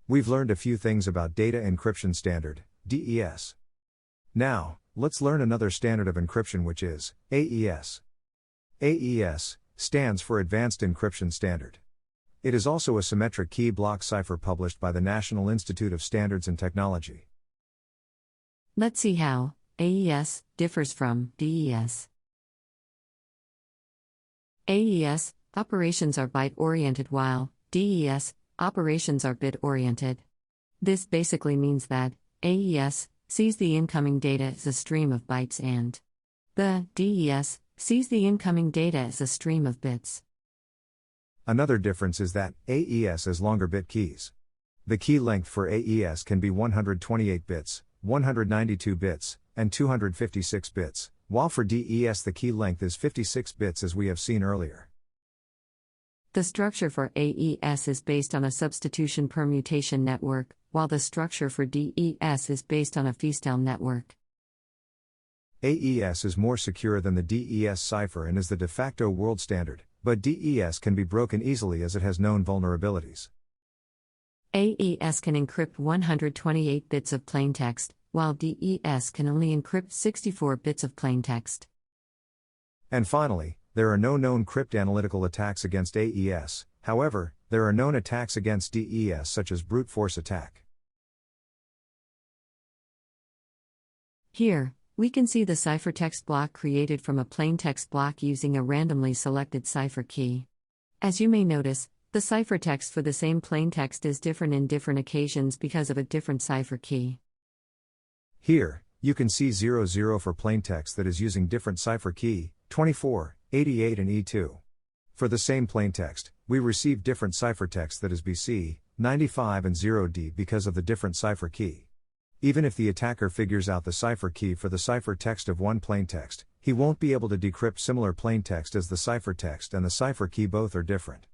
We've learned a few things about Data Encryption Standard, DES. Now, let's learn another standard of encryption, which is AES. AES stands for Advanced Encryption Standard. It is also a symmetric key block cipher published by the National Institute of Standards and Technology. Let's see how AES differs from DES. AES operations are byte-oriented while DES operations are bit-oriented. This basically means that AES sees the incoming data as a stream of bytes and the DES sees the incoming data as a stream of bits. Another difference is that AES has longer bit keys. The key length for AES can be 128 bits, 192 bits, and 256 bits, while for DES the key length is 56 bits as we have seen earlier. The structure for AES is based on a substitution permutation network, while the structure for DES is based on a Feastel network. AES is more secure than the DES cipher and is the de facto world standard, but DES can be broken easily as it has known vulnerabilities. AES can encrypt 128 bits of plaintext, while DES can only encrypt 64 bits of plaintext. And finally, there are no known cryptanalytical attacks against AES, however, there are known attacks against DES such as brute force attack. Here, we can see the ciphertext block created from a plaintext block using a randomly selected cipher key. As you may notice, the ciphertext for the same plaintext is different in different occasions because of a different cipher key. Here, you can see 00 for plaintext that is using different cipher key, 24, 88 and E2. For the same plaintext, we receive different ciphertext that is BC, 95 and 0D because of the different cipher key. Even if the attacker figures out the cipher key for the ciphertext of one plaintext, he won't be able to decrypt similar plaintext as the ciphertext and the cipher key both are different.